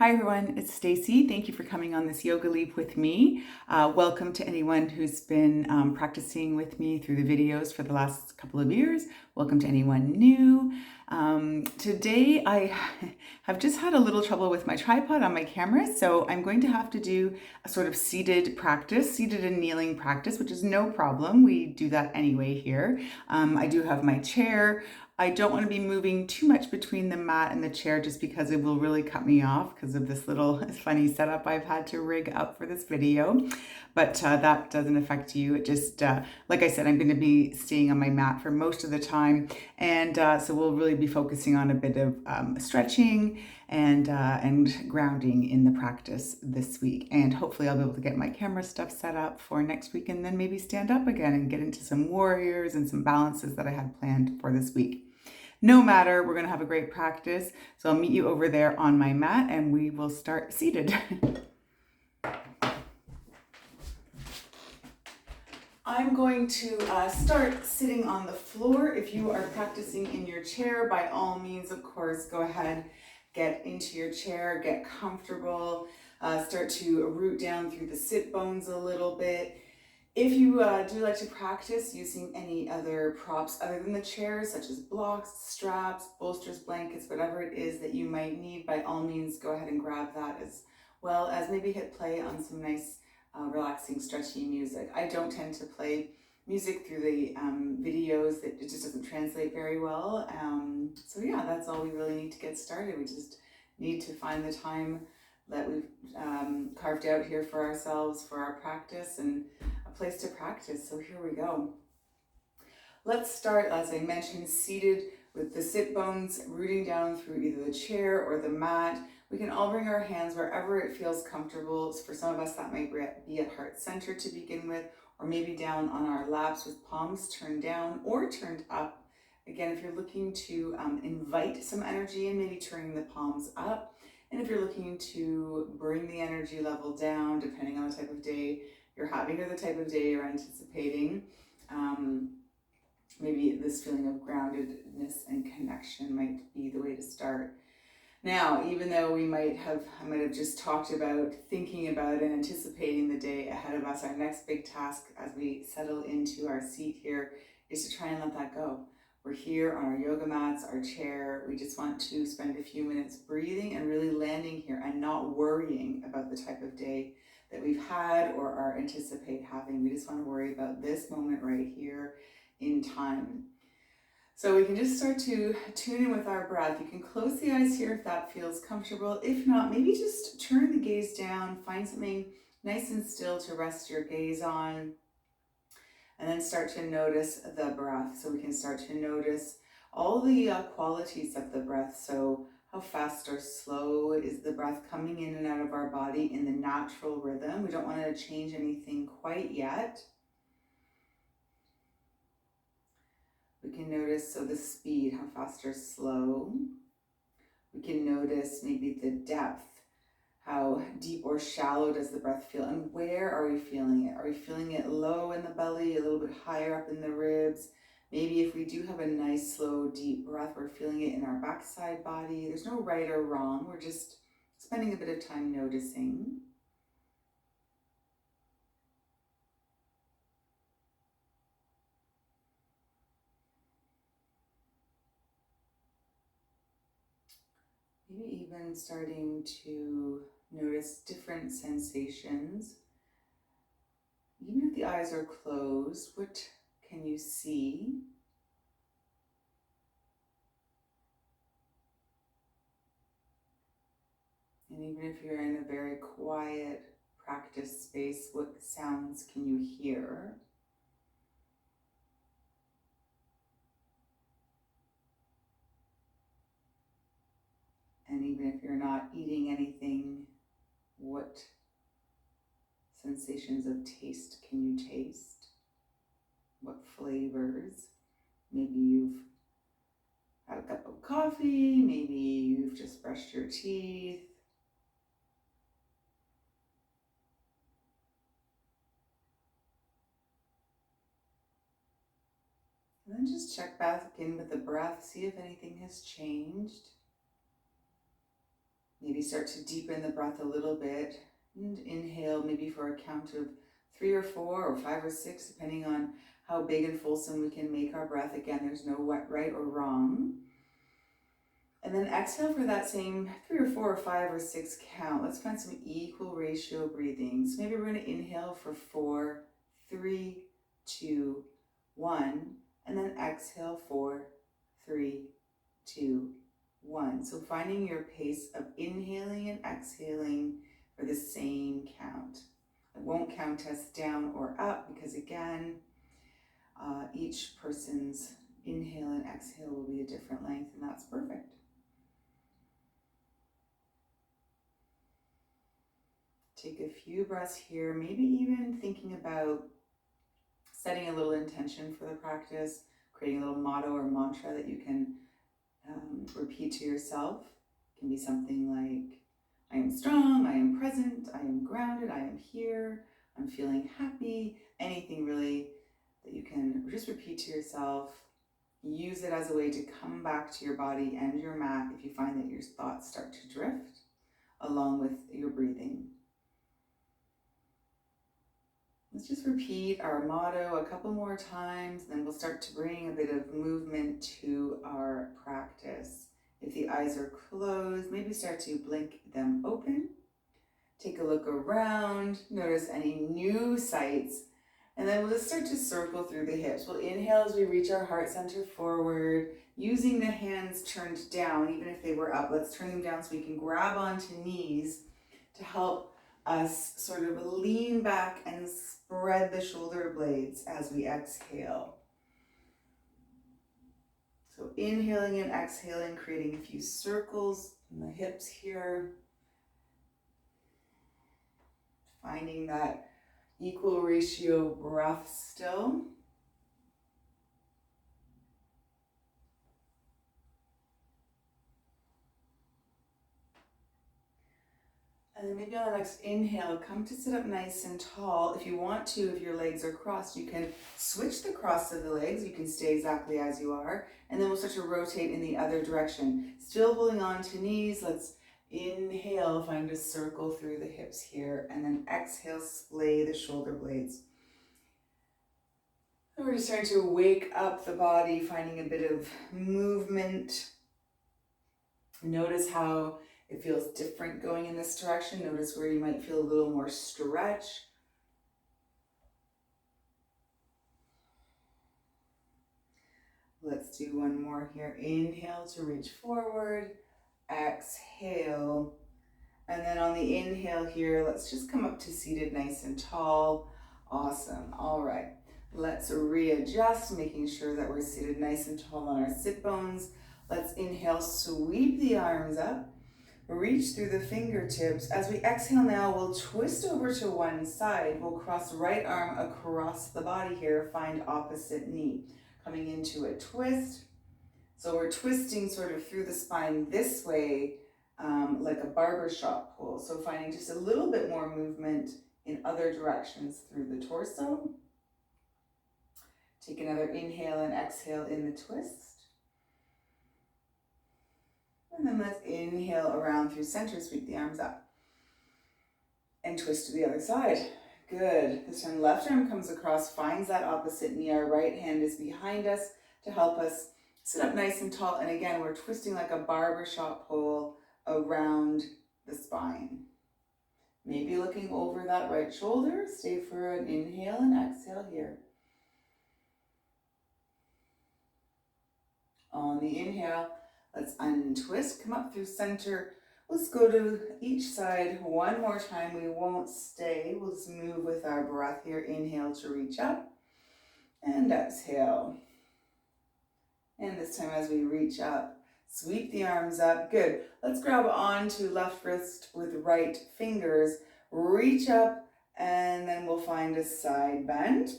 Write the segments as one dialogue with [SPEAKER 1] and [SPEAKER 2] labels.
[SPEAKER 1] Hi everyone, it's Stacy. Thank you for coming on this yoga leap with me. Welcome to anyone who's been practicing with me through the videos for the last couple of years. Welcome to anyone new. Today I have just had a little trouble with my tripod on my camera, so I'm going to have to do a sort of seated practice, seated and kneeling practice, which is no problem. We do that anyway here. I do have my chair. I don't want to be moving too much between the mat and the chair just because it will really cut me off because of this little funny setup I've had to rig up for this video. But that doesn't affect you. It just, like I said, I'm going to be staying on my mat for most of the time. And so we'll really be focusing on a bit of stretching and grounding in the practice this week. And hopefully I'll be able to get my camera stuff set up for next week and then maybe stand up again and get into some warriors and some balances that I had planned for this week. No matter, we're going to have a great practice. So I'll meet you over there on my mat and we will start seated. I'm going to start sitting on the floor. If you are practicing in your chair, by all means, of course, go ahead, get into your chair, get comfortable, start to root down through the sit bones a little bit. If you do like to practice using any other props other than the chairs, such as blocks, straps, bolsters, blankets, whatever it is that you might need, by all means, go ahead and grab that, as well as maybe hit play on some nice, relaxing, stretchy music. I don't tend to play music through the videos. It just doesn't translate very well. So yeah, that's all we really need to get started. We just need to find the time that we've carved out here for ourselves for our practice and a place to practice. So here we go. Let's start, as I mentioned, seated with the sit bones rooting down through either the chair or the mat. We can all bring our hands wherever it feels comfortable. So for some of us, that might be at heart center to begin with, or maybe down on our laps with palms turned down or turned up. Again, if you're looking to invite some energy in, maybe turning the palms up. And if you're looking to bring the energy level down, depending on the type of day you're having or the type of day you're anticipating, maybe this feeling of groundedness and connection might be the way to start. Now, even though I might have just talked about thinking about and anticipating the day ahead of us, our next big task as we settle into our seat here is to try and let that go. We're here on our yoga mats, our chair. We just want to spend a few minutes breathing and really landing here and not worrying about the type of day that we've had or are anticipate having. We just want to worry about this moment right here in time. So we can just start to tune in with our breath. You can close the eyes here if that feels comfortable. If not, maybe just turn the gaze down, find something nice and still to rest your gaze on, and then start to notice the breath. So we can start to notice all the qualities of the breath. So how fast or slow is the breath coming in and out of our body in the natural rhythm? We don't want to change anything quite yet. We can notice, so the speed, how fast or slow. We can notice maybe the depth, how deep or shallow does the breath feel, and where are we feeling it? Are we feeling it low in the belly, a little bit higher up in the ribs? Maybe if we do have a nice, slow, deep breath, we're feeling it in our backside body. There's no right or wrong. We're just spending a bit of time noticing. Maybe even starting to notice different sensations. Even if the eyes are closed, what can you see? And even if you're in a very quiet practice space, what sounds can you hear? And even if you're not eating anything, what sensations of taste can you taste? What flavors? Maybe you've had a cup of coffee, maybe you've just brushed your teeth. And then just check back in with the breath, see if anything has changed. Maybe start to deepen the breath a little bit and inhale maybe for a count of 3 or 4 or 5 or 6, depending on how big and fulsome we can make our breath. Again, there's no right or wrong. And then exhale for that same 3 or 4 or 5 or 6 count. Let's find some equal ratio breathing. So maybe we're going to inhale for 4, 3, 2, 1, and then exhale 4, 3, 2, 1. So finding your pace of inhaling and exhaling for the same count. It won't count us down or up because again, each person's inhale and exhale will be a different length, and that's perfect. Take a few breaths here, maybe even thinking about setting a little intention for the practice, creating a little motto or mantra that you can repeat to yourself. It can be something like, I am strong, I am present, I am grounded, I am here, I'm feeling happy. Anything really that you can just repeat to yourself. Use it as a way to come back to your body and your mat if you find that your thoughts start to drift along with your breathing. Let's just repeat our motto a couple more times, then we'll start to bring a bit of movement to our practice. If the eyes are closed, maybe start to blink them open. Take a look around, notice any new sights, and then we'll just start to circle through the hips. We'll inhale as we reach our heart center forward, using the hands turned down, even if they were up. Let's turn them down so we can grab onto knees to help us sort of lean back and spread the shoulder blades as we exhale. So inhaling and exhaling, creating a few circles in the hips here. Finding that equal ratio breath still. And then maybe on the next inhale, come to sit up nice and tall. If you want to, if your legs are crossed, you can switch the cross of the legs. You can stay exactly as you are. And then we'll start to rotate in the other direction. Still holding on to knees. Let's inhale, find a circle through the hips here. And then exhale, splay the shoulder blades. And we're just starting to wake up the body, finding a bit of movement. Notice how it feels different going in this direction. Notice where you might feel a little more stretch. Let's do one more here. Inhale to reach forward. Exhale. And then on the inhale here, let's just come up to seated nice and tall. Awesome. All right. Let's readjust, making sure that we're seated nice and tall on our sit bones. Let's inhale, sweep the arms up. Reach through the fingertips. As we exhale now, we'll twist over to one side. We'll cross right arm across the body here. Find opposite knee. Coming into a twist. So we're twisting sort of through the spine this way, like a barbershop pull. So finding just a little bit more movement in other directions through the torso. Take another inhale and exhale in the twist. And then let's inhale around through center, sweep the arms up. And twist to the other side. Good. This time left arm comes across, finds that opposite knee. Our right hand is behind us to help us sit up nice and tall. And again, we're twisting like a barbershop pole around the spine. Maybe looking over that right shoulder. Stay for an inhale and exhale here. On the inhale, let's untwist, come up through center. Let's go to each side one more time. We won't stay. We'll just move with our breath here. Inhale to reach up and exhale. And this time as we reach up, sweep the arms up. Good. Let's grab onto left wrist with right fingers. Reach up and then we'll find a side bend.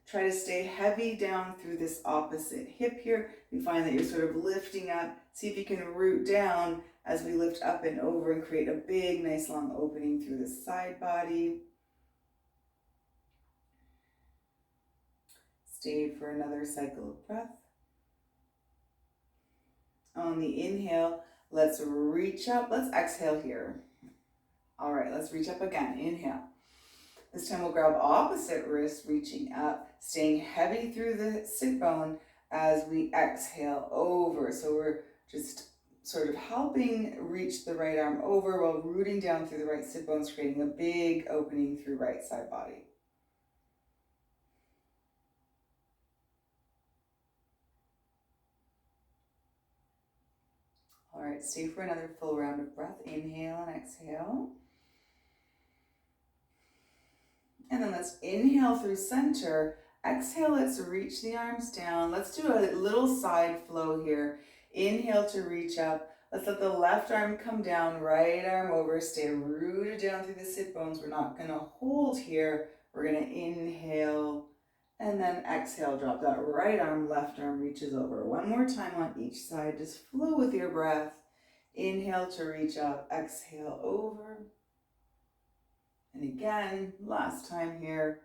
[SPEAKER 1] Try to stay heavy down through this opposite hip here. You find that you're sort of lifting up. See if you can root down as we lift up and over and create a big, nice long opening through the side body. Stay for another cycle of breath. On the inhale, Let's reach up. Let's exhale here. All right, let's reach up again. Inhale. This time we'll grab opposite wrist, reaching up, staying heavy through the sit bone as we exhale over. So we're just sort of helping reach the right arm over while rooting down through the right sit bones, creating a big opening through right side body. All right, stay for another full round of breath. Inhale and exhale. And then let's inhale through center. Exhale, let's reach the arms down. Let's do a little side flow here. Inhale to reach up. Let's let the left arm come down, right arm over. Stay rooted down through the sit bones. We're not going to hold here. We're going to inhale and then exhale. Drop that right arm, left arm reaches over. One more time on each side. Just flow with your breath. Inhale to reach up. Exhale over. And again, last time here.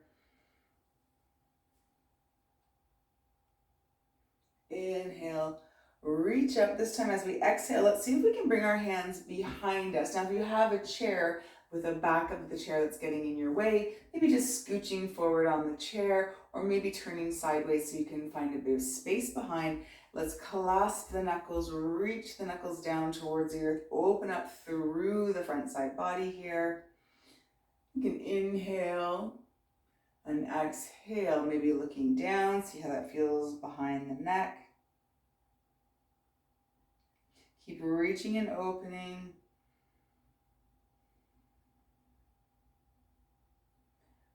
[SPEAKER 1] Inhale, reach up. This time as we exhale, let's see if we can bring our hands behind us. Now, if you have a chair with a back of the chair that's getting in your way, maybe just scooching forward on the chair or maybe turning sideways so you can find a bit of space behind. Let's clasp the knuckles, reach the knuckles down towards the earth, open up through the front side body here. You can inhale and exhale, maybe looking down, see how that feels behind the neck. Keep reaching and opening.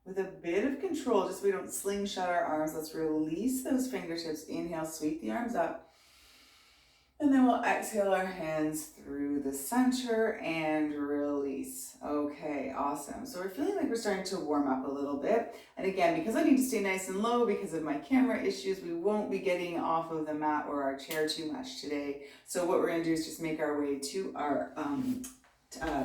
[SPEAKER 1] With a bit of control, just so we don't slingshot our arms, let's release those fingertips. Inhale, sweep the arms up. And then we'll exhale our hands through the center and release. Okay, awesome. So we're feeling like we're starting to warm up a little bit. And again, because I need to stay nice and low because of my camera issues, we won't be getting off of the mat or our chair too much today. So what we're gonna do is just make our way to our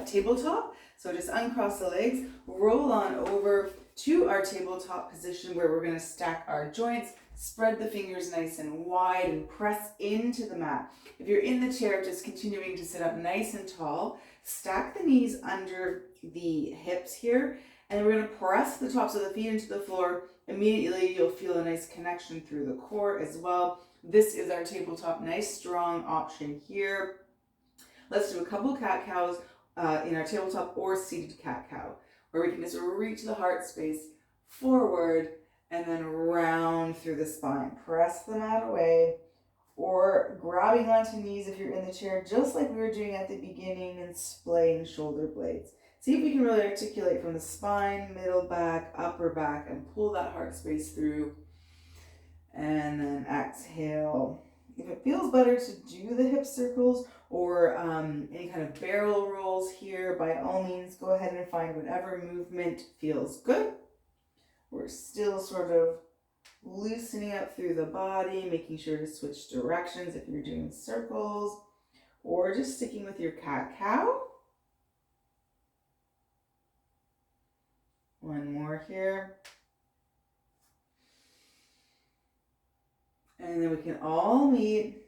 [SPEAKER 1] tabletop. So just uncross the legs, roll on over to our tabletop position where we're gonna stack our joints, spread the fingers nice and wide and press into the mat. If you're in the chair, just continuing to sit up nice and tall, stack the knees under the hips here, and we're gonna press the tops of the feet into the floor. Immediately, you'll feel a nice connection through the core as well. This is our tabletop, nice strong option here. Let's do a couple cat-cows in our tabletop or seated cat-cow, where we can just reach the heart space forward and then round through the spine. Press the mat away or grabbing onto knees if you're in the chair, just like we were doing at the beginning, and splaying shoulder blades. See if we can really articulate from the spine, middle back, upper back, and pull that heart space through. And then exhale. If it feels better to do the hip circles or any kind of barrel rolls here, by all means, go ahead and find whatever movement feels good. We're still sort of loosening up through the body, making sure to switch directions if you're doing circles, or just sticking with your cat-cow. One more here. And then we can all meet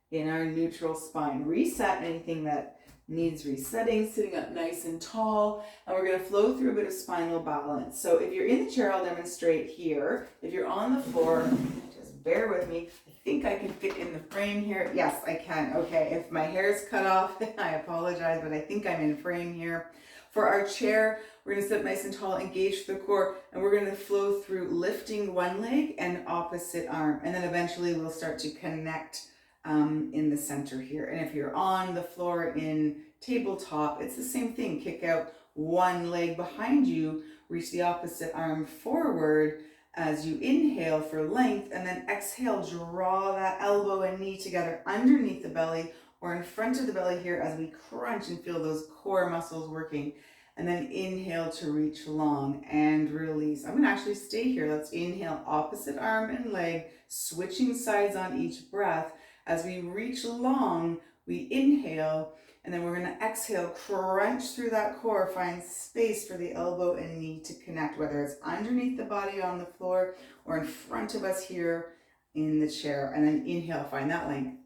[SPEAKER 1] in our neutral spine. Reset anything that needs resetting, sitting up nice and tall, and we're going to flow through a bit of spinal balance. So if you're in the chair, I'll demonstrate here. If you're on the floor, just bear with me. I think I can fit in the frame here. Yes, I can. Okay, if my hair is cut off, I apologize, but I think I'm in frame here. For our chair, we're going to sit nice and tall, engage the core, and we're going to flow through lifting one leg and opposite arm, and then eventually we'll start to connect in the center here. And if you're on the floor in tabletop, it's the same thing. Kick out one leg behind you, reach the opposite arm forward as you inhale for length, and then exhale, draw that elbow and knee together underneath the belly or in front of the belly here as we crunch and feel those core muscles working. And then inhale to reach long and release. I'm going to actually stay here. Let's inhale, opposite arm and leg, switching sides on each breath. As we reach long, we inhale, and then we're going to exhale, crunch through that core, find space for the elbow and knee to connect, whether it's underneath the body on the floor or in front of us here in the chair. And then inhale, find that length.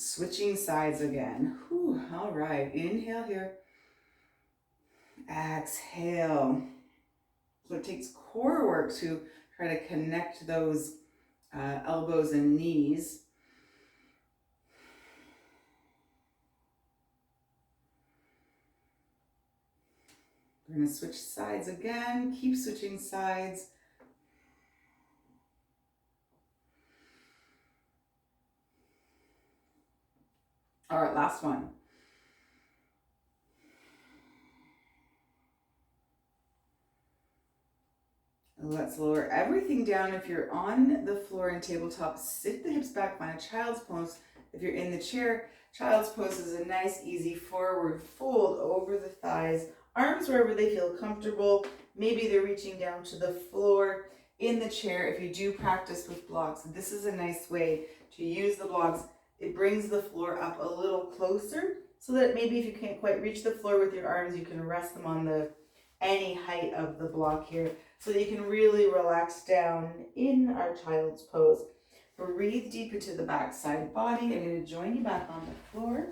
[SPEAKER 1] Switching sides again. Whew, all right, inhale here. Exhale. So it takes core work to try to connect those elbows and knees. We're going to switch sides again. Keep switching sides. All right, last one. Let's lower everything down. If you're on the floor in tabletop, sit the hips back, find a child's pose. If you're in the chair, child's pose is a nice, easy forward fold over the thighs. Arms wherever they feel comfortable. Maybe they're reaching down to the floor. In the chair, if you do practice with blocks, this is a nice way to use the blocks. It brings the floor up a little closer so that maybe if you can't quite reach the floor with your arms, you can rest them on any height of the block here so that you can really relax down in our child's pose. Breathe deep into the back side body. I'm going to join you back on the floor.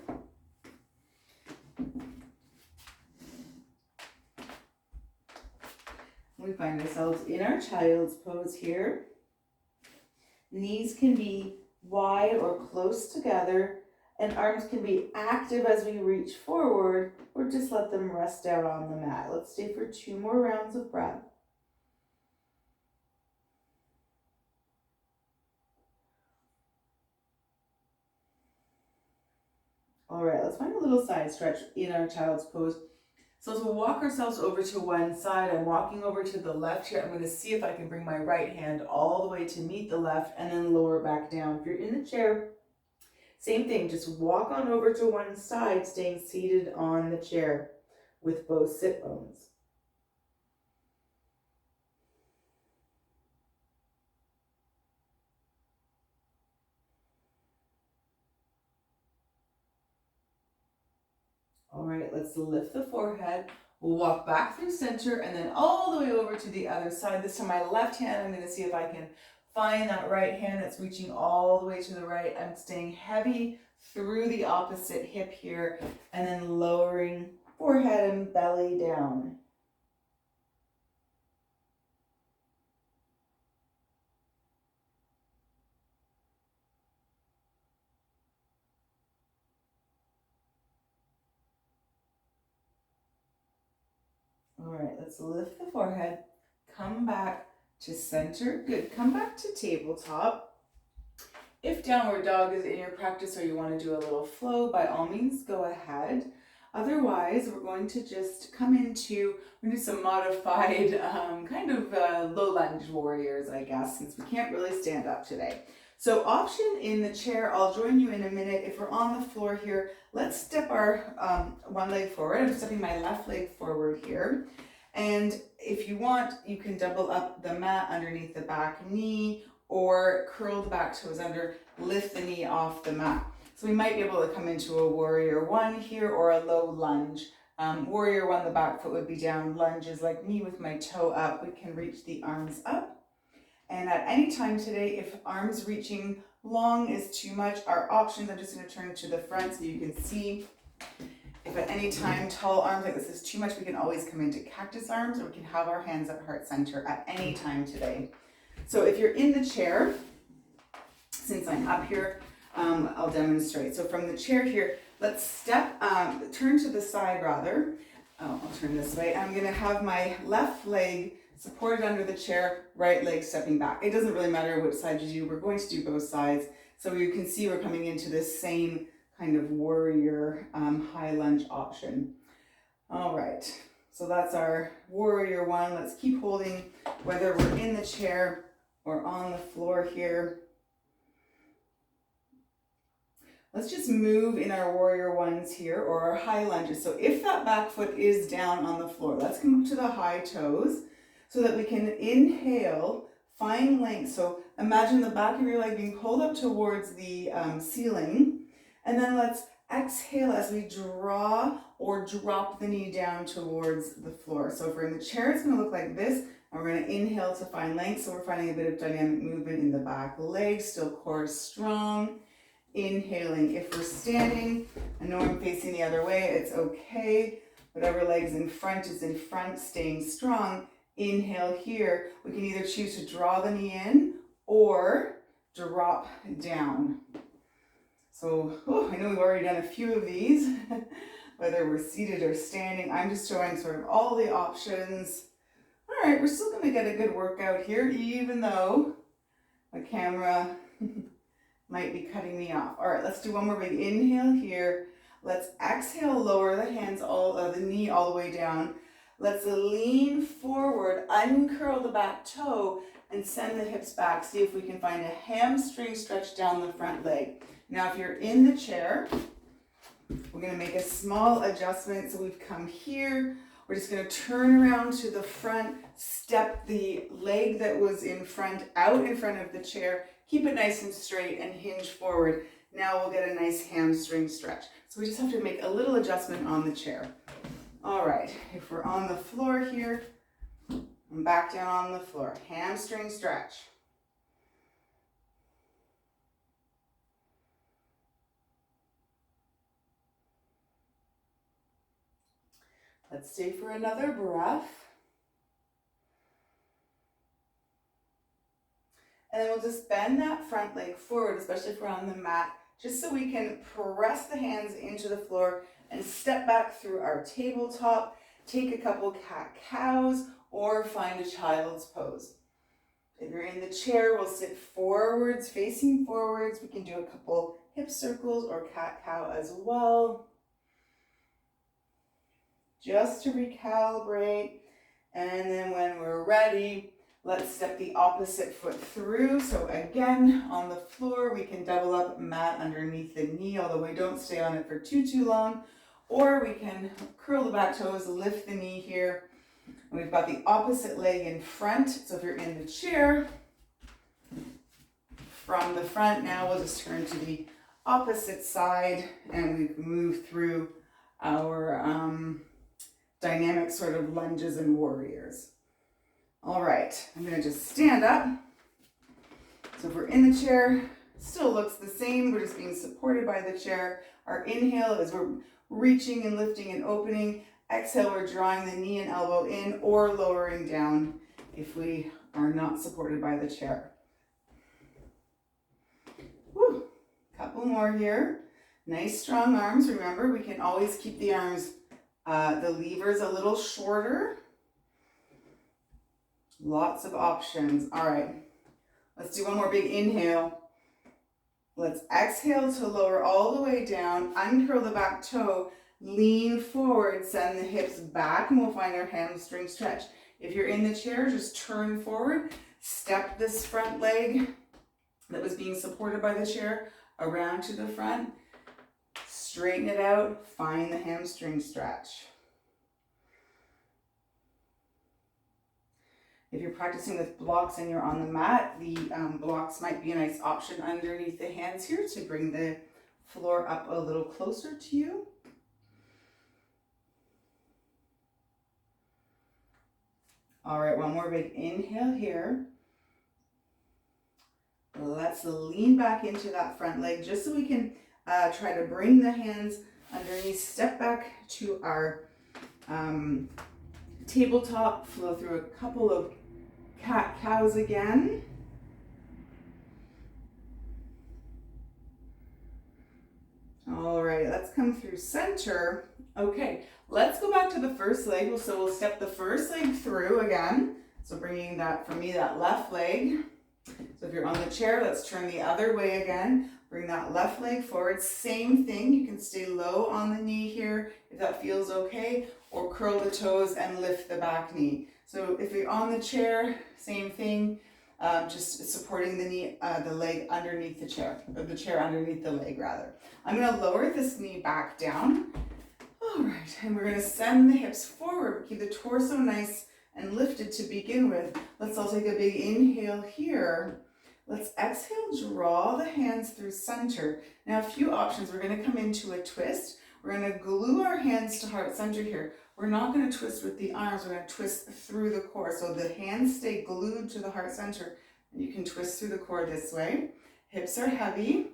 [SPEAKER 1] We find ourselves in our child's pose here. Knees can be wide or close together, and arms can be active as we reach forward, or just let them rest down on the mat. Let's stay for 2 more rounds of breath. All right, let's find a little side stretch in our child's pose. So as we'll walk ourselves over to one side, I'm walking over to the left here. I'm going to see if I can bring my right hand all the way to meet the left and then lower back down. If you're in the chair, same thing, just walk on over to one side, staying seated on the chair with both sit bones. All right, let's lift the forehead. We'll walk back through center and then all the way over to the other side. This time my left hand, I'm going to see if I can find that right hand that's reaching all the way to the right. I'm staying heavy through the opposite hip here and then lowering forehead and belly down. All right, let's lift the forehead, come back to center. Good, come back to tabletop. If downward dog is in your practice or you want to do a little flow, by all means, go ahead. Otherwise, we're going to just come into, we're going to do some modified low lunge warriors, I guess, since we can't really stand up today. So option in the chair, I'll join you in a minute. If we're on the floor here, let's step our one leg forward. I'm stepping my left leg forward here. And if you want, you can double up the mat underneath the back knee or curl the back toes under, lift the knee off the mat. So we might be able to come into a warrior one here or a low lunge. Warrior one, the back foot would be down. Lunge is like me with my toe up. We can reach the arms up. And at any time today, if arms reaching long is too much, our options, I'm just going to turn to the front so you can see. If at any time tall arms like this is too much, we can always come into cactus arms, or we can have our hands at heart center at any time today. So if you're in the chair, since I'm up here, I'll demonstrate. So from the chair here, let's turn to the side rather. I'll turn this way. I'm going to have my left leg supported under the chair, right leg stepping back. It doesn't really matter which side you do. We're going to do both sides. So you can see we're coming into this same kind of warrior high lunge option. All right, so that's our warrior one. Let's keep holding whether we're in the chair or on the floor here. Let's just move in our warrior ones here or our high lunges. So if that back foot is down on the floor, let's come up to the high toes so that we can inhale, find length. So imagine the back of your leg being pulled up towards the ceiling. And then let's exhale as we draw or drop the knee down towards the floor. So if we're in the chair, it's going to look like this. And we're going to inhale to find length. So we're finding a bit of dynamic movement in the back leg, still core strong. inhaling. If we're standing, I know I'm facing the other way, it's okay. Whatever leg's in front is in front, staying strong. Inhale here. We can either choose to draw the knee in or drop down. So, I know we've already done a few of these, whether we're seated or standing. I'm just showing sort of all the options. All right, we're still gonna get a good workout here, even though the camera might be cutting me off. All right, let's do one more big inhale here. Let's exhale, lower the hands, the knee all the way down. Let's lean forward, uncurl the back toe, and send the hips back. See if we can find a hamstring stretch down the front leg. Now, if you're in the chair, we're gonna make a small adjustment. So we've come here. We're just gonna turn around to the front, step the leg that was in front out in front of the chair, keep it nice and straight and hinge forward. Now we'll get a nice hamstring stretch. So we just have to make a little adjustment on the chair. All right, if we're on the floor here, and back down on the floor, hamstring stretch. Let's stay for another breath. And then we'll just bend that front leg forward, especially if we're on the mat, just so we can press the hands into the floor and step back through our tabletop, take a couple cat-cows, or find a child's pose. If you're in the chair, we'll sit forwards, facing forwards. We can do a couple hip circles or cat-cow as well. Just to recalibrate, and then when we're ready, let's step the opposite foot through. So again, on the floor, we can double up mat underneath the knee, although we don't stay on it for too long, or we can curl the back toes, lift the knee here. And we've got the opposite leg in front. So if you're in the chair, from the front, now we'll just turn to the opposite side and we move through our dynamic sort of lunges and warriors. All right, I'm gonna just stand up. So if we're in the chair, still looks the same. We're just being supported by the chair. Our inhale is we're reaching and lifting and opening. Exhale, we're drawing the knee and elbow in or lowering down if we are not supported by the chair. Woo. Couple more here. Nice strong arms. Remember, we can always keep the arms, the levers a little shorter. Lots of options. All right, let's do one more big inhale. Let's exhale to lower all the way down, uncurl the back toe, lean forward, send the hips back, and we'll find our hamstring stretch. If you're in the chair, just turn forward, step this front leg that was being supported by the chair around to the front, straighten it out, find the hamstring stretch. If you're practicing with blocks and you're on the mat, the blocks might be a nice option underneath the hands here to bring the floor up a little closer to you. All right, one more big inhale here. Let's lean back into that front leg just so we can try to bring the hands underneath, step back to our tabletop, flow through a couple of cat-cows again. All right, let's come through center. Okay, let's go back to the first leg. So we'll step the first leg through again. So bringing that, for me, that left leg. So if you're on the chair, let's turn the other way again. Bring that left leg forward. Same thing, you can stay low on the knee here if that feels okay, or curl the toes and lift the back knee. So if you're on the chair, same thing, just supporting the knee, the leg underneath the chair, or the chair underneath the leg rather. I'm gonna lower this knee back down. All right, and we're gonna send the hips forward, keep the torso nice and lifted to begin with. Let's all take a big inhale here. Let's exhale, draw the hands through center. Now a few options. We're gonna come into a twist. We're gonna glue our hands to heart center here. We're not gonna twist with the arms, we're gonna twist through the core. So the hands stay glued to the heart center. And you can twist through the core this way. Hips are heavy.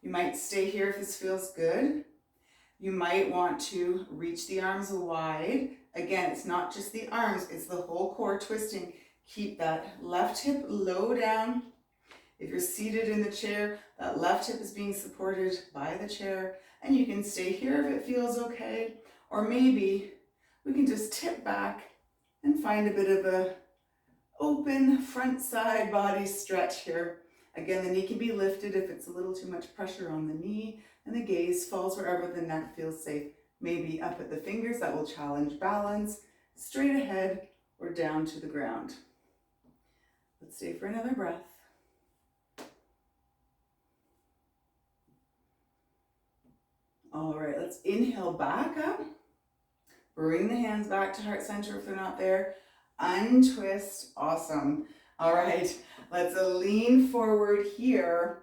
[SPEAKER 1] You might stay here if this feels good. You might want to reach the arms wide. Again, it's not just the arms, it's the whole core twisting. Keep that left hip low down. If you're seated in the chair, that left hip is being supported by the chair, and you can stay here if it feels okay, or maybe we can just tip back and find a bit of a open front side body stretch here. Again, the knee can be lifted if it's a little too much pressure on the knee, and the gaze falls wherever the neck feels safe. Maybe up at the fingers, that will challenge balance, straight ahead, or down to the ground. Let's stay for another breath. All right, let's inhale back up. Bring the hands back to heart center if they're not there. Untwist, awesome. All right, let's lean forward here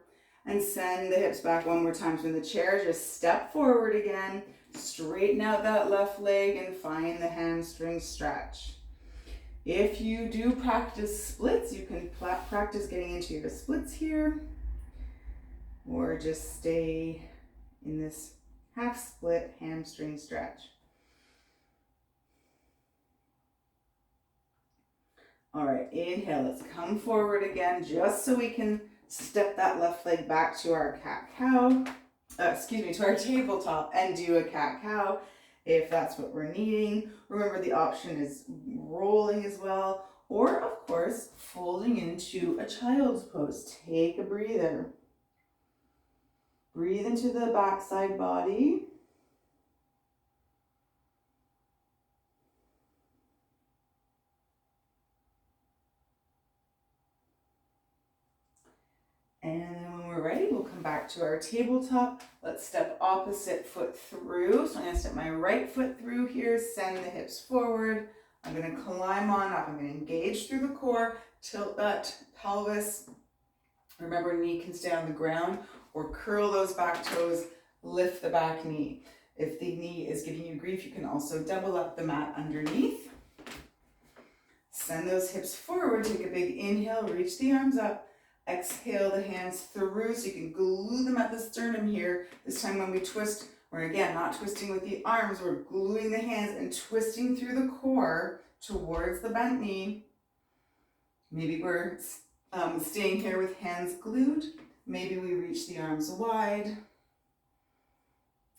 [SPEAKER 1] and send the hips back one more time. So in the chair, just step forward again, straighten out that left leg and find the hamstring stretch. If you do practice splits, you can practice getting into your splits here, or just stay in this half split hamstring stretch. All right, inhale, let's come forward again, just so we can step that left leg back to our cat-cow, to our tabletop, and do a cat-cow if that's what we're needing. Remember, the option is rolling as well, or of course, folding into a child's pose. Take a breather. Breathe into the backside body. And then when we're ready, we'll come back to our tabletop. Let's step opposite foot through. So I'm going to step my right foot through here, send the hips forward. I'm going to climb on up. I'm going to engage through the core, tilt that pelvis. Remember, knee can stay on the ground, or curl those back toes, lift the back knee. If the knee is giving you grief, you can also double up the mat underneath. Send those hips forward, take a big inhale, reach the arms up. Exhale the hands through so you can glue them at the sternum here. This time when we twist, we're again not twisting with the arms, we're gluing the hands and twisting through the core towards the bent knee. Maybe we're staying here with hands glued. Maybe we reach the arms wide.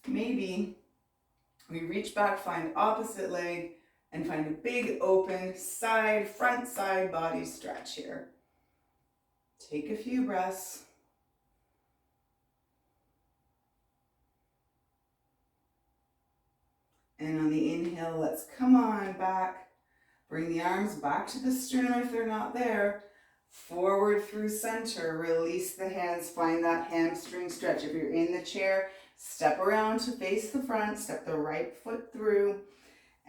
[SPEAKER 1] Maybe we reach back, find opposite leg, and find a big open side, front side body stretch here. Take a few breaths. And on the inhale, let's come on back. Bring the arms back to the sternum if they're not there. Forward through center. Release the hands. Find that hamstring stretch. If you're in the chair, step around to face the front. Step the right foot through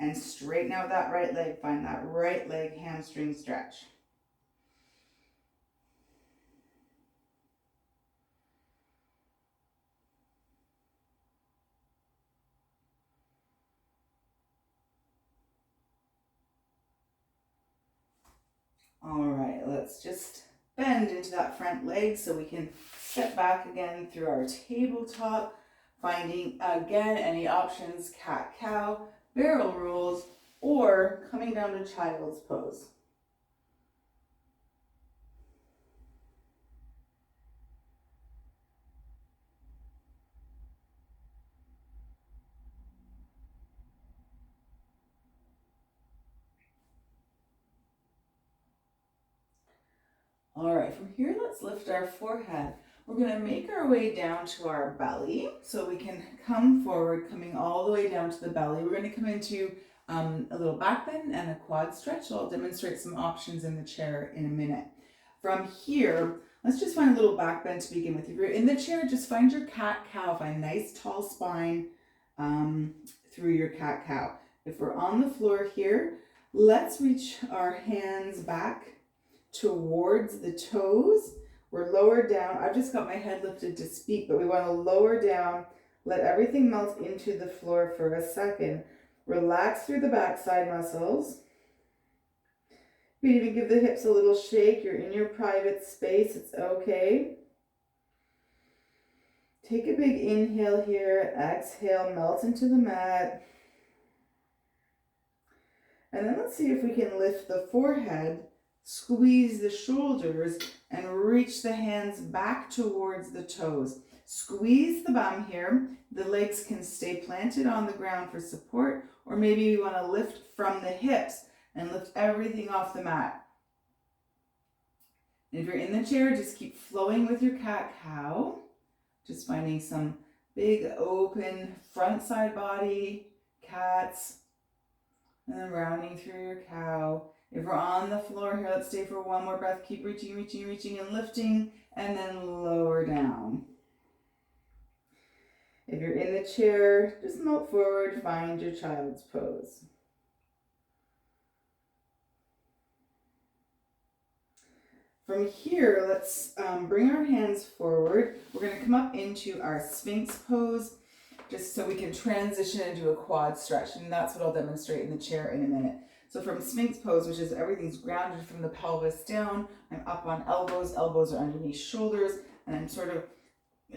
[SPEAKER 1] and straighten out that right leg. Find that right leg hamstring stretch. All right, let's just bend into that front leg so we can step back again through our tabletop, finding again any options, cat-cow, barrel rolls, or coming down to child's pose. All right, from here, let's lift our forehead. We're going to make our way down to our belly so we can come forward, coming all the way down to the belly. We're going to come into a little back bend and a quad stretch. So I'll demonstrate some options in the chair in a minute. From here, let's just find a little back bend to begin with. If you're in the chair, just find your cat-cow. Find a nice tall spine through your cat-cow. If we're on the floor here, let's reach our hands back towards the toes. We're lower down. I've just got my head lifted to speak, but we want to lower down, let everything melt into the floor for a second. Relax through the backside muscles. You can even give the hips a little shake. You're in your private space. It's okay. Take a big inhale here, exhale, melt into the mat. And then let's see if we can lift the forehead, squeeze the shoulders, and reach the hands back towards the toes. Squeeze the bum here. The legs can stay planted on the ground for support, or maybe you want to lift from the hips and lift everything off the mat. And if you're in the chair, just keep flowing with your cat-cow. Just finding some big open front side body, cats, and then rounding through your cow. If we're on the floor here, let's stay for one more breath. Keep reaching, reaching, reaching, and lifting, and then lower down. If you're in the chair, just melt forward, find your child's pose. From here, let's bring our hands forward. We're going to come up into our Sphinx pose, just so we can transition into a quad stretch, and that's what I'll demonstrate in the chair in a minute. So from Sphinx pose, which is everything's grounded from the pelvis down, I'm up on elbows are underneath shoulders, and I'm sort of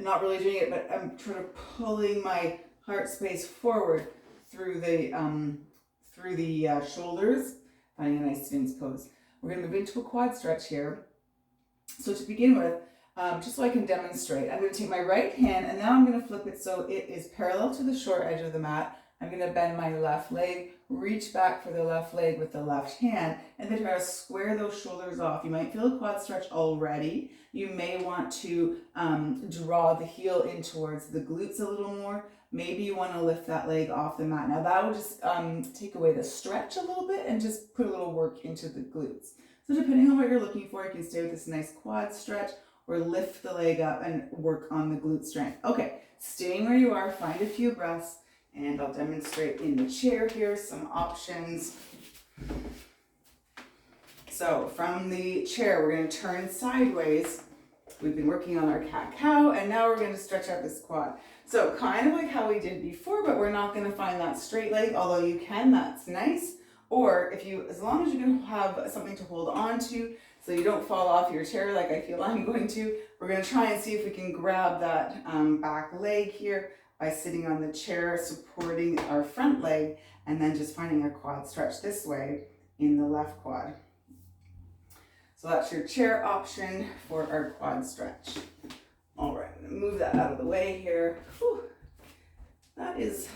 [SPEAKER 1] not really doing it, but I'm sort of pulling my heart space forward through the shoulders, finding a nice Sphinx pose. We're going to move into a quad stretch here. So to begin with, just so I can demonstrate, I'm going to take my right hand and now I'm going to flip it so it is parallel to the short edge of the mat. I'm going to bend my left leg, reach back for the left leg with the left hand, and then try to square those shoulders off. You might feel a quad stretch already. You may want to draw the heel in towards the glutes a little more. Maybe you want to lift that leg off the mat. Now that will just take away the stretch a little bit and just put a little work into the glutes. So depending on what you're looking for, you can stay with this nice quad stretch or lift the leg up and work on the glute strength. Okay, staying where you are, find a few breaths, and I'll demonstrate in the chair here some options. So from the chair, we're going to turn sideways. We've been working on our cat-cow, and now we're going to stretch out this quad. So kind of like how we did before, but we're not going to find that straight leg, although you can, that's nice. Or as long as you can have something to hold on to so you don't fall off your chair like I feel I'm going to, we're going to try and see if we can grab that back leg here by sitting on the chair, supporting our front leg, and then just finding a quad stretch this way in the left quad. So that's your chair option for our quad stretch. All right, I'm going to move that out of the way here. Whew. That is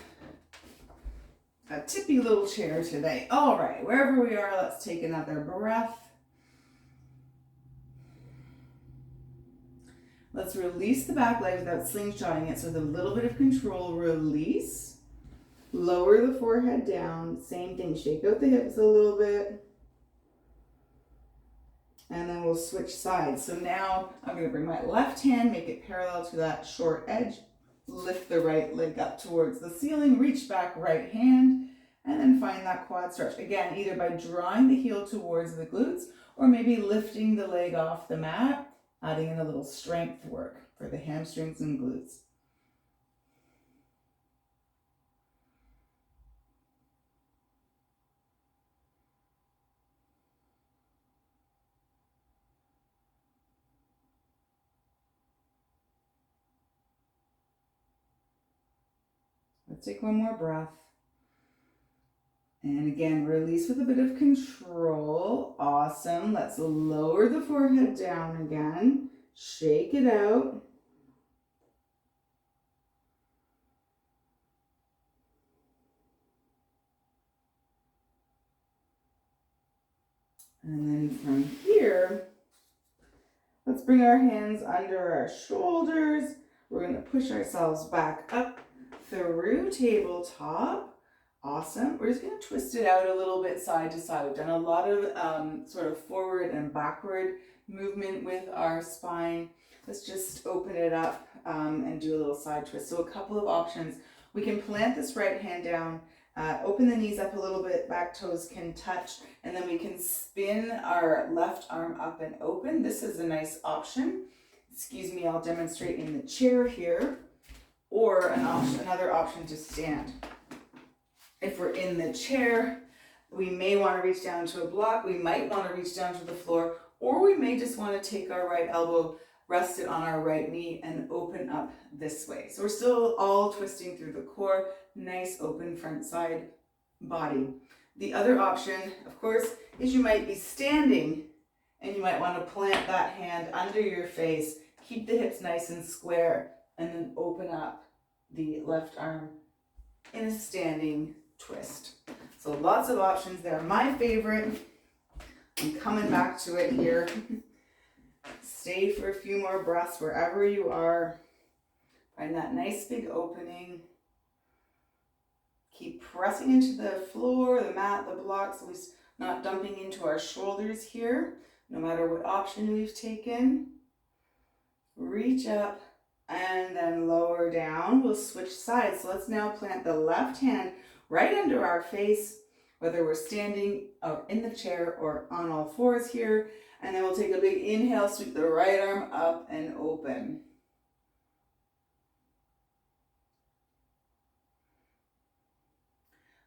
[SPEAKER 1] a tippy little chair today. All right, wherever we are, let's take another breath. Let's release the back leg without slingshotting it. So with a little bit of control, release. Lower the forehead down. Same thing, shake out the hips a little bit. And then we'll switch sides. So now I'm going to bring my left hand, make it parallel to that short edge. Lift the right leg up towards the ceiling, reach back right hand, and then find that quad stretch. Again, either by drawing the heel towards the glutes or maybe lifting the leg off the mat, adding in a little strength work for the hamstrings and glutes. Let's take one more breath. And again, release with a bit of control. Awesome. Let's lower the forehead down again. Shake it out. And then from here, let's bring our hands under our shoulders. We're going to push ourselves back up through tabletop. Awesome. We're just going to twist it out a little bit side to side. We've done a lot of sort of forward and backward movement with our spine. Let's just open it up and do a little side twist. So a couple of options. We can plant this right hand down, open the knees up a little bit, back toes can touch, and then we can spin our left arm up and open. This is a nice option. Excuse me, I'll demonstrate in the chair here, or another option to stand. If we're in the chair, we may want to reach down to a block, we might want to reach down to the floor, or we may just want to take our right elbow rest it on our right knee and open up this way. So we're still all twisting through the core, nice open front side body. The other option, of course, is you might be standing and you might want to plant that hand under your face, keep the hips nice and square, and then open up the left arm in a standing twist. So lots of options there. My favorite, I'm coming back to it here. Stay for a few more breaths wherever you are. Find that nice big opening. Keep pressing into the floor, the mat, the blocks, so we're not dumping into our shoulders here, no matter what option we've taken. Reach up and then lower down. We'll switch sides. So let's now plant the left hand right under our face, whether we're standing in the chair or on all fours here. And then we'll take a big inhale, sweep the right arm up and open.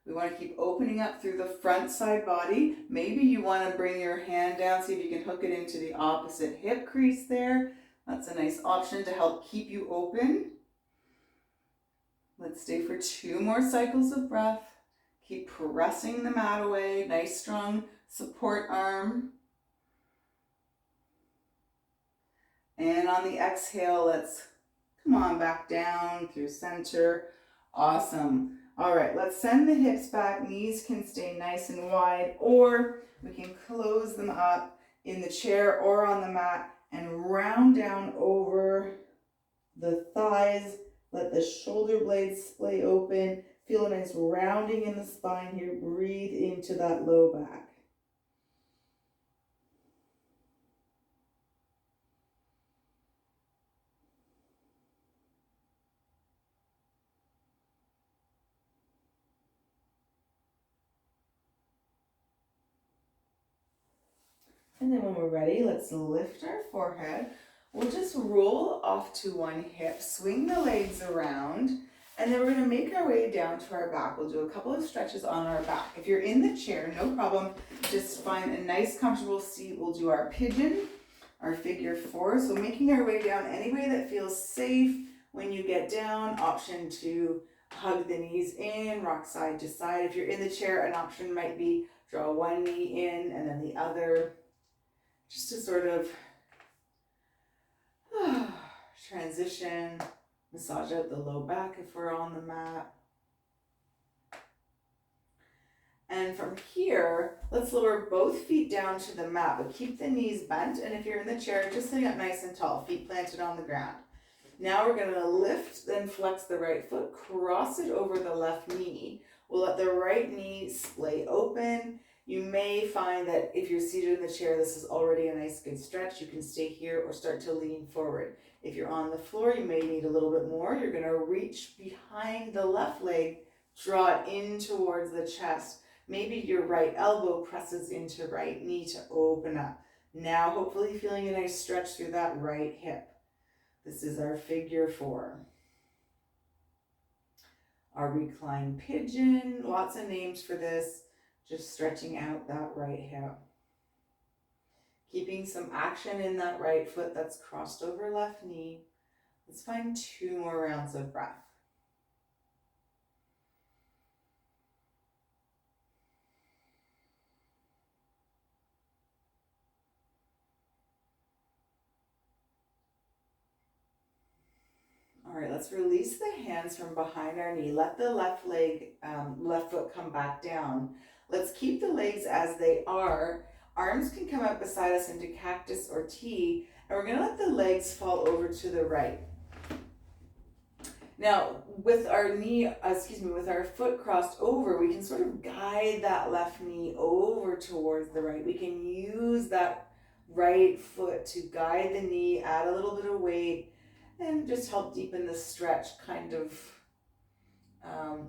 [SPEAKER 1] We want to keep opening up through the front side body. Maybe you want to bring your hand down, see if you can hook it into the opposite hip crease there. That's a nice option to help keep you open. Let's stay for 2 more cycles of breath. Keep pressing the mat away. Nice strong support arm. And on the exhale, let's come on back down through center. Awesome. All right, let's send the hips back. Knees can stay nice and wide, or we can close them up in the chair or on the mat and round down over the thighs. Let the shoulder blades splay open. Feel a nice rounding in the spine here. Breathe into that low back. And then when we're ready, let's lift our forehead. We'll just roll off to one hip, swing the legs around, and then we're going to make our way down to our back. We'll do a couple of stretches on our back. If you're in the chair, no problem. Just find a nice comfortable seat. We'll do our pigeon, our figure 4. So making our way down any way that feels safe. When you get down, option to hug the knees in, rock side to side. If you're in the chair, an option might be draw one knee in and then the other, just to sort of transition, massage out the low back if we're on the mat. And from here, let's lower both feet down to the mat, but keep the knees bent. And if you're in the chair, just sitting up nice and tall, feet planted on the ground. Now we're going to lift, then flex the right foot, cross it over the left knee. We'll let the right knee splay open. You may find that if you're seated in the chair, this is already a nice good stretch. You can stay here or start to lean forward. If you're on the floor, you may need a little bit more. You're going to reach behind the left leg, draw it in towards the chest. Maybe your right elbow presses into right knee to open up. Now, hopefully feeling a nice stretch through that right hip. This is our figure 4. Our reclined pigeon, lots of names for this. Just stretching out that right hip. Keeping some action in that right foot that's crossed over left knee. Let's find 2 more rounds of breath. All right, let's release the hands from behind our knee. Let the left foot come back down. Let's keep the legs as they are. Arms can come up beside us into cactus or T, and we're going to let the legs fall over to the right. Now, with our with our foot crossed over, we can sort of guide that left knee over towards the right. We can use that right foot to guide the knee, add a little bit of weight, and just help deepen the stretch kind of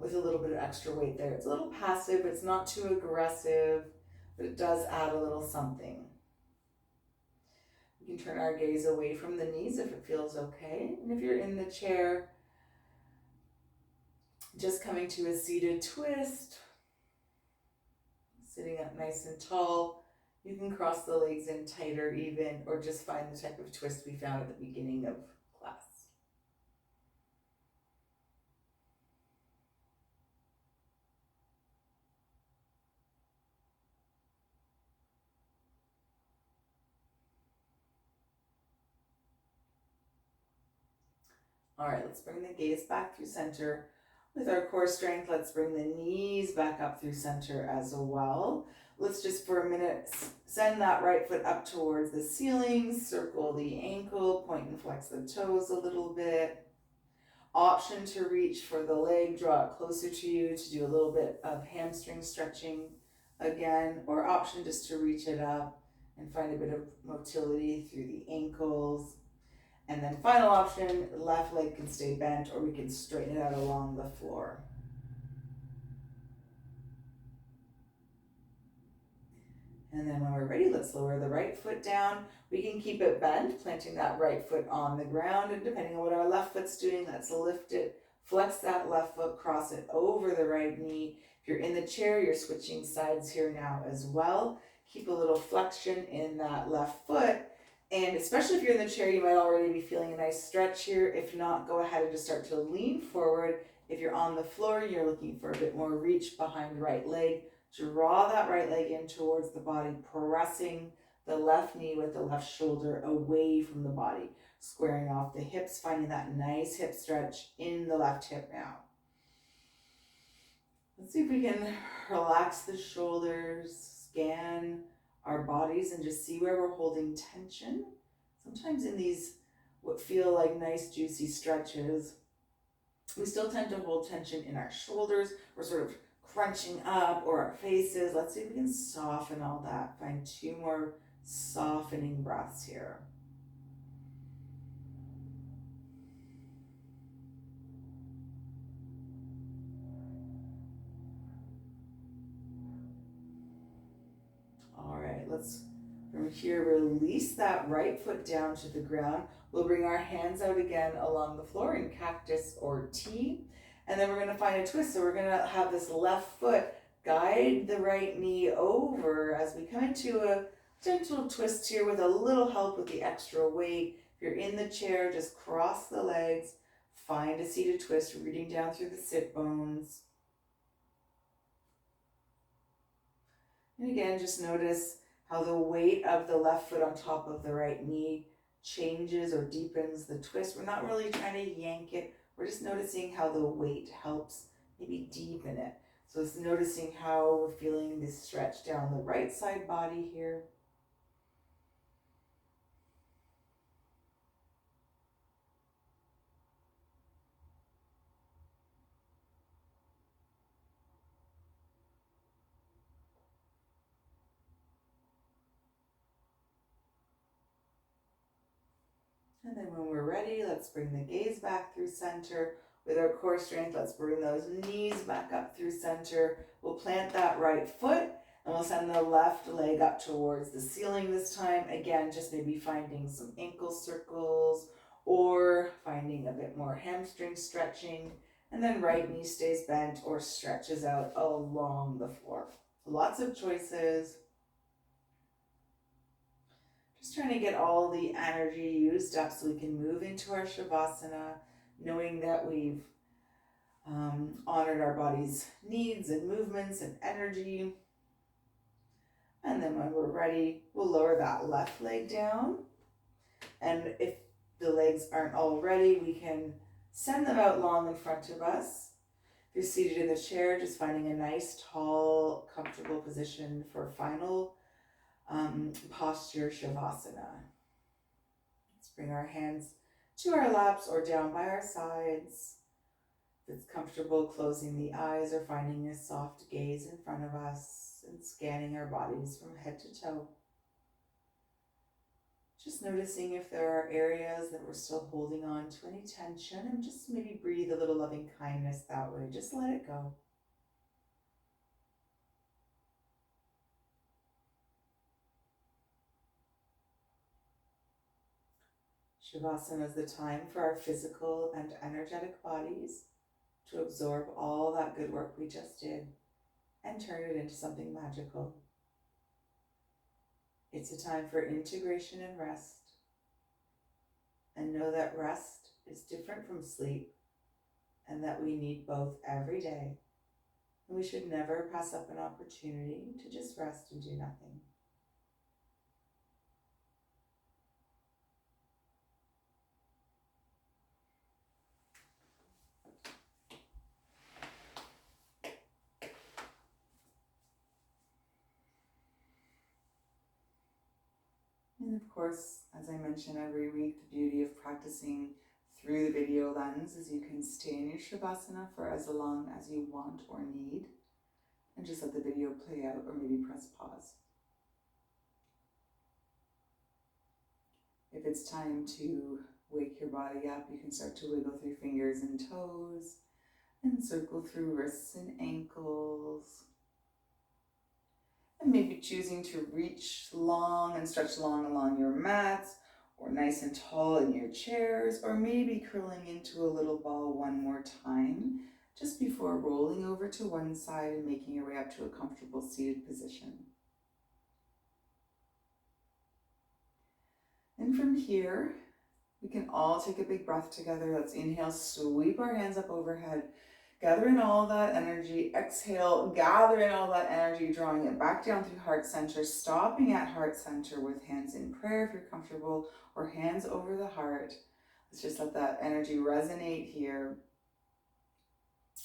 [SPEAKER 1] with a little bit of extra weight there. It's a little passive, it's not too aggressive, but it does add a little something. We can turn our gaze away from the knees if it feels okay. And if you're in the chair, just coming to a seated twist, sitting up nice and tall. You can cross the legs in tighter even, or just find the type of twist we found at the beginning of class. All right, let's bring the gaze back through center. With our core strength, let's bring the knees back up through center as well. Let's just for a minute send that right foot up towards the ceiling, circle the ankle, point and flex the toes a little bit. Option to reach for the leg, draw it closer to you to do a little bit of hamstring stretching again, or option just to reach it up and find a bit of motility through the ankles. And then final option, left leg can stay bent or we can straighten it out along the floor. And then when we're ready, let's lower the right foot down. We can keep it bent, planting that right foot on the ground. And depending on what our left foot's doing, let's lift it, flex that left foot, cross it over the right knee. If you're in the chair, you're switching sides here now as well. Keep a little flexion in that left foot. And especially if you're in the chair, you might already be feeling a nice stretch here. If not, go ahead and just start to lean forward. If you're on the floor, you're looking for a bit more reach behind the right leg. Draw that right leg in towards the body, pressing the left knee with the left shoulder away from the body, squaring off the hips, finding that nice hip stretch in the left hip now. Let's see if we can relax the shoulders, scan our bodies and just see where we're holding tension. Sometimes in these what feel like nice juicy stretches, we still tend to hold tension in our shoulders. We're sort of crunching up, or our faces. Let's see if we can soften all that. Find 2 more softening breaths here. All right, let's from here release that right foot down to the ground. We'll bring our hands out again along the floor in cactus or T. And then we're going to find a twist. So we're going to have this left foot guide the right knee over as we come into a gentle twist here with a little help with the extra weight. If you're in the chair, just cross the legs, find a seated twist, reading down through the sit bones. And again, just notice how the weight of the left foot on top of the right knee changes or deepens the twist. We're not really trying to yank it. We're just noticing how the weight helps maybe deepen it. So it's noticing how we're feeling this stretch down the right side body here. And then when we're ready, let's bring the gaze back through center. With our core strength, let's bring those knees back up through center. We'll plant that right foot and we'll send the left leg up towards the ceiling this time. Again, just maybe finding some ankle circles or finding a bit more hamstring stretching. And then right knee stays bent or stretches out along the floor. Lots of choices. Just trying to get all the energy used up so we can move into our Shavasana, knowing that we've honored our body's needs and movements and energy. And then when we're ready, we'll lower that left leg down. And if the legs aren't all ready, we can send them out long in front of us. If you're seated in the chair, just finding a nice, tall, comfortable position for final posture Shavasana. Let's bring our hands to our laps or down by our sides. If it's comfortable, closing the eyes or finding a soft gaze in front of us and scanning our bodies from head to toe. Just noticing if there are areas that we're still holding on to any tension, and just maybe breathe a little loving kindness that way. Just let it go. Shavasana is the time for our physical and energetic bodies to absorb all that good work we just did and turn it into something magical. It's a time for integration and rest. And know that rest is different from sleep and that we need both every day. And we should never pass up an opportunity to just rest and do nothing. And of course, as I mention every week, the beauty of practicing through the video lens is you can stay in your Shavasana for as long as you want or need, and just let the video play out or maybe press pause. If it's time to wake your body up, you can start to wiggle through fingers and toes and circle through wrists and ankles. And maybe choosing to reach long and stretch long along your mats, or nice and tall in your chairs, or maybe curling into a little ball one more time, just before rolling over to one side and making your way up to a comfortable seated position. And from here, we can all take a big breath together. Let's inhale, sweep our hands up overhead, gather in all that energy. Exhale, gather in all that energy, drawing it back down through heart center, stopping at heart center with hands in prayer if you're comfortable, or hands over the heart. Let's just let that energy resonate here.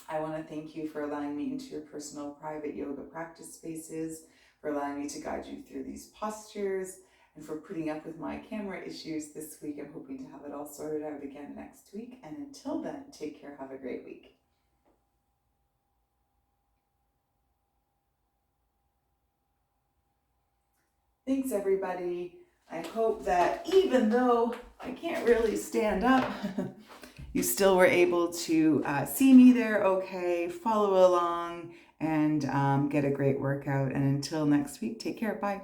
[SPEAKER 1] I want to thank you for allowing me into your personal private yoga practice spaces, for allowing me to guide you through these postures, and for putting up with my camera issues this week. I'm hoping to have it all sorted out again next week. And until then, take care. Have a great week. Thanks, everybody. I hope that even though I can't really stand up, you still were able to see me there okay, follow along, and get a great workout. And until next week, take care. Bye.